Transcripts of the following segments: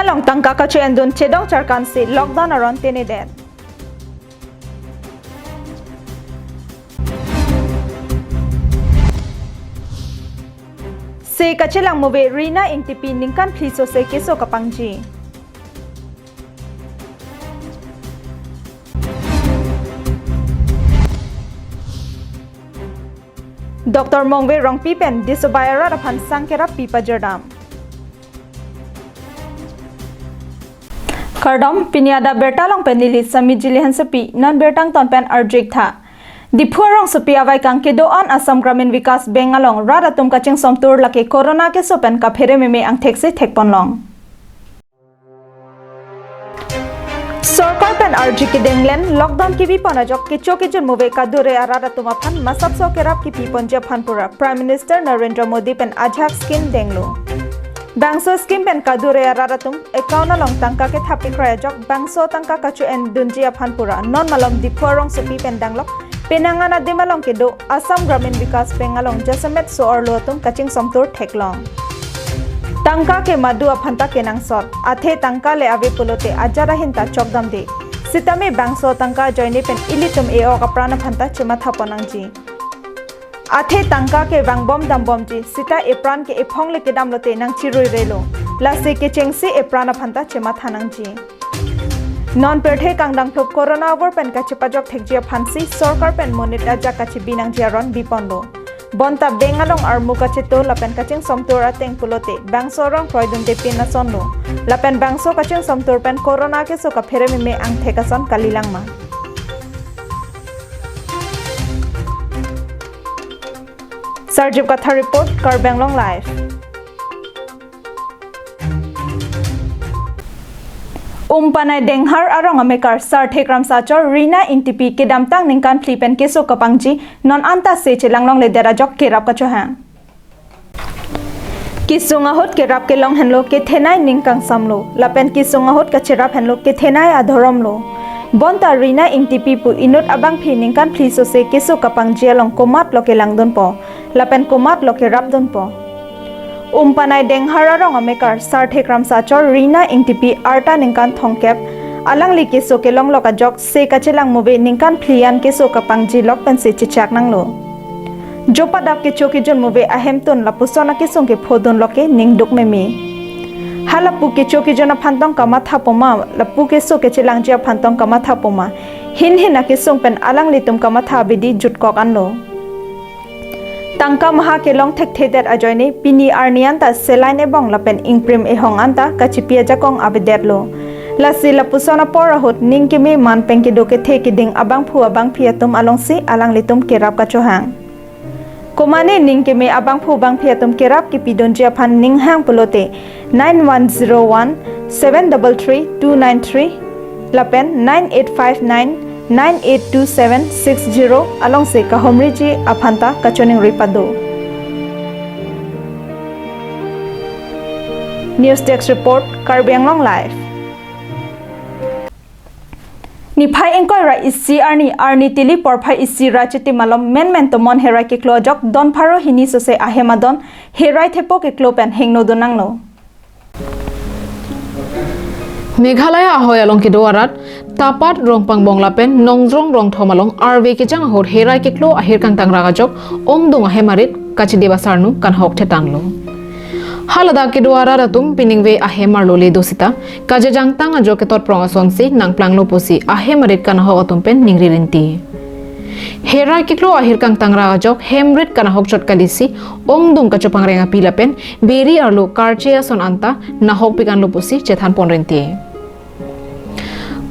Bengalong tangka kacu endun cedong charkan si lockdown aron tene den. Si kacilang movie Rina ingtipi ningkan pliso se keso kapangji. Dr. Mongwe rong pipen disobayara rapan sangkera pipa jerdam. Kardom pinyada bertalong penili sami jilihan sepi non bertang ton pen arjik tha. Dipuarong sepi awai kang kedoan Assam Gramin Vikas Bengalong rada tum kaching somtur laki corona ke sopen ka phere meme ang teksi thekponlong. Sarkar pen arjik ke denglen lockdown ki bipona jok ke chokijun move ka dure arada tumaphan masap so kerap ki pipon japhanpura Prime Minister Narendra Modi pen Adap skin denglo. Bangso skim pen kadure aratum ekauna long tangka ke thapi kraya jok bangso tangka kachu en dunjia phanpura non malom dipuarong sepi pen danglok penangana demalong ke do Assam Gramin Vikas Bengalong jasamet so orlotum kaching somtur theklong tangka ke madu aphanta ke nangsot athe tangka le ave pulote ajara hinta chokdam de sitame bangso tangka joine pen ilitum eo kaprana phanta chema thaponangji Athe tangka ke bang bom dam bom ji sita epran ke ephong le ke dam lote nang chiroi relo lase ke chengsi eprana phanta chema thanang ji non perthe kangdang thop corona over pen ka chepajok thekjia phansi sarkar pen monit aja ka chibinang jiaron bipondo bonta bengalong armu ka cheto lapen ka cheng somtor ateng pulote bangsorong proidun de pin na sonlo lapen bangso ka cheng somtor pen corona ke so ka phere me ang thekason kalilangma Sarjib Katha report Karbenglong live. Panay denghar arong amekar sar thekram sachor Rina intipi ke damtang ningkan flipen keso kapangji non anta se chelanglong le dera jok kerap ka chohang. Kisunga hot kerap ke long henlo ke thenai ningkang samlo lapen kisunga hot ka cherap henlo ke thenai adhoromlo. Bonta Rina ingtipi pu inut abang phi ningkan phliso se keso kapang jialong komat loke langdon po lapen komat loke rabdon po panay denghara rong amekar sar thekram sachor Rina ingtipi arta ningkan thongkep alang li keso ke long loka jok se kachelang move ningkan phlian keso kapang ji lok pen se chichak nanglo jopadap ke chokijun move ahemton lapusona ke songke phodon loke ningduk meme halapu ke choki jona phantong kamatha poma lapu ke so ke chelang jia phantong kamatha poma hin hin ke song pen alang litum kamatha bidi jutkok anlo tangka maha ke long thek thedet ajoine pini arnian ta selain ebong lapen ingprim e hong anta kachipia jakong abedetlo lasi lapusona pora hot ningkimi man pengki doke theki ding abang phu abang phiatum alongsi alang litum kerap kachohang Komane ningkeme abang phu bang phiatum kerap ki pidonjia phan ninghang pulote 9101 733 293 lapen 9859 982760 along se kahomri ji aphanta kachoning ripado News Desk report Karbenglong live Niphai engkoi ra isi arni tili porphai isi ra chiti malom men to mon herai ke klojok don pharo hini so se ahemadon herai thepo ke klopen hengno donangno Meghalaya ahoy along ke doarat tapat rongpang bonglapen nongrong rong thomalong RV ke jang hor herai ke klo ahir kang tangra jok ongdong ahemarit kachi debasarnu kan hok thetanglo Halada ke duara ratum piningwe ahemar lole dosita kaje jangtang ajo ke tot prongason si nang planglo posi ahemarit kan ho atum pen ningri rinti Herai kiklo ahir kang tangra ajok hemrit kan hok chot kalisi ongdung ka chopang renga pilapen beri arlo karchea son anta na hok pikan lo posi chethan pon rinti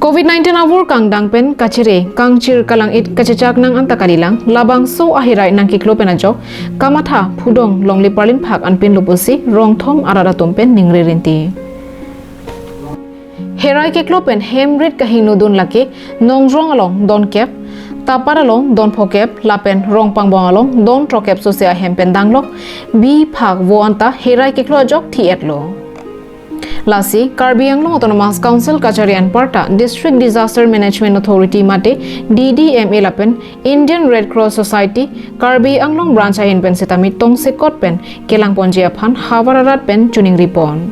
COVID-19 avur kang dangpen kachire kangchir kalang it kachechak nang anta kalilang labang so ahirai nang kiklo pen ajok kamatha phudong longli parlin phak anpin loposi rongthom arara tompen ningri rinti Herai kiklo pen hemrit kahingno don lake nongrong along don kep tapar along don phokep lapen rongpang bong along don trokep so se hempen danglok bi phak wo anta herai kiklo ajok thi etlo Lasi, Karbi Anglong Autonomous Council Kacharian Parta District Disaster Management Authority Mate DDMA Lapen Indian Red Cross Society Karbi Anglong Branch Ayin Pen Setami Tong Sekot Pen Kelang Ponjia Phan Havararat Pen Tuning Ripon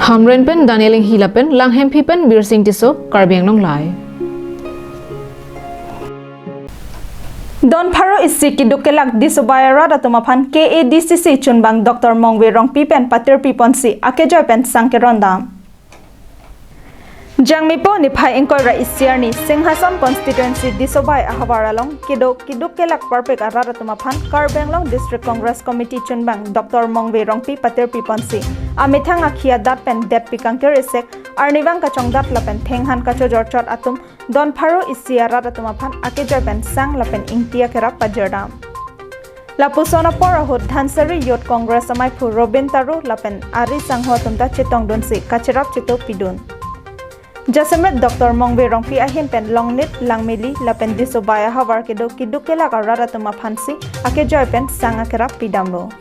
Hamren pen Danieling hilapen langhem pipen birsing tiso Karbi Anglong lai. Don Pharo isi kidukelak disobaya rada tumaphan KADCC chunbang Dr. Mongwe rong pipen patir piponsi akejoy pen sangkeronda. Jangmipo ni phai ingkoi ra isiarni Singhasan constituency disobay ahawaralong kidukelak parpek arada tumaphan Karbenglong District Congress Committee chunbang Dr. Mongwe rong pi patir piponsi amithang akhia dat pen det pikangker isek arnibang kachongdat lapen thenghan kachojorchot atum Don Pharo isi arada tumaphan akejoy pen sang lapen ingtia kerap pajerdam. Lapusona porahut Dhansari Youth Congress amai phu Robin Taru lapen ari sangho tumta chitong donsi kachirap chito pidun. Jasemet Dr. Mongwe rongpi ahin pen longnit langmili lapen disobaya hawar kidukela karada tumaphansi akejoy pen sanga kerap pidamlo.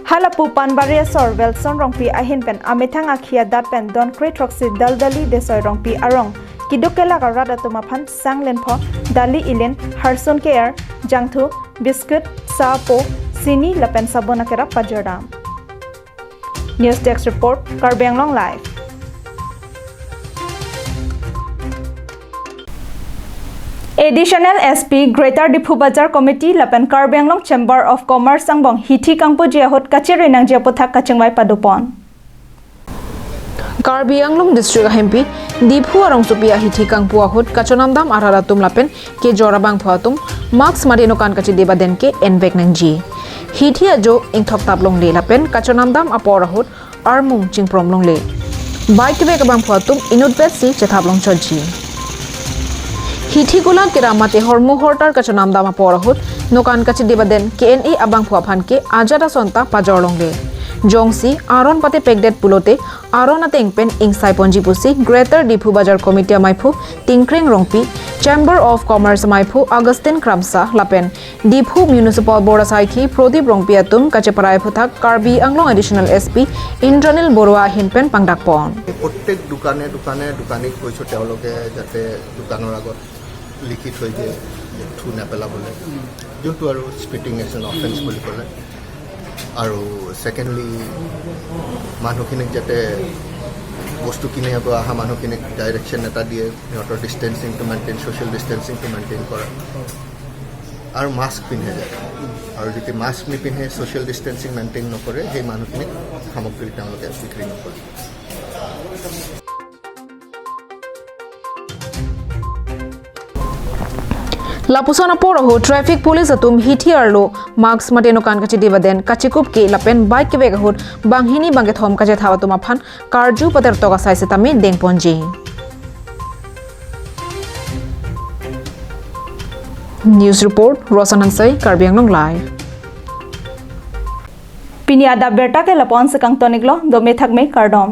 Halapu Panbaria Sor Wilson rongpi ahin pen amithang akhia dat pen Don Kritroxi daldali desoy rongpi arong kidukela karada tumaphan sanglenpho dali ilin harsun care jangthu biscuit sapo sini lapen sabona kerap pajerdam. News Desk Report Karbi Anglong Live. Additional SP Greater Dipu Bazar Committee lapen Karbi Anglong Chamber of Commerce sangbong hithi kangpo jiahot kachiri nang jiapothak kachingwai padupon. Karbi Anglong District Hempi Dipu arong supia hithi kangpo ahot kachonamdam araratum lapen ke jorabang phuatum Max Marinokan kachi debaden ke envek nangji. Hithi ajo ingthok taplong le lapen kachonamdam apor ahot armung chingprom long le. Bike ve kabang phuatum inut betsi chethablong chonji. Hithi gulan kiramate hormu hortar kachonam dama porahut nokan kachi debaden KNE abang phuaphan ke ajara sonta pajorlong le jongsi aron pate pegdet pulote aron ateng pen ingsai ponji pusi Greater Dipu Bazar Committee maiphu tingkring rongpi Chamber of Commerce maiphu Augustine Kramsa lapen Dipu Municipal Board Saiki Prodip rongpi atum kacheparai phuthak Karbi Anglong Additional SP Indranil Borua hinpen pangdakpon প্রত্যেক দোকানে কৈছো তেওঁলোকে যাতে দোকানৰ আগত লিখি থৈ দিয়ে থু নেপেলাবলৈ যোনটো আৰু স্পিটিং এছ এন অফেন্স বুলি ক'লে আৰু ছেকেণ্ডলি মানুহখিনিক যাতে বস্তু কিনিব অহা মানুহখিনিক ডাইৰেকশ্যন এটা দিয়ে সিহঁতৰ ডিষ্টেঞ্চিংটো মেইনটেইন ছ'চিয়েল ডিষ্টেঞ্চিংটো মেইনটেইন কৰা আৰু মাস্ক পিন্ধে যায় আৰু যদি মাস্ক নিপিন্ধে ছ'চিয়েল ডিষ্টেঞ্চিং মেইনটেইন নকৰে সেই মানুহখিনিক সামগ্ৰী তেওঁলোকে বিক্ৰী নকৰে Lapusana poroho traffic police atum hithi arlo marks matenokan kachi debaden kachikup ke lapen bike ke begahut banghini bange thom kache thawatuma phan karju pater toga saise tami dengponji. News report Rosan Hansai Karbi Anglong Live. Pini Adap Abirta ke lapon sekang toniklo do methak me kardom.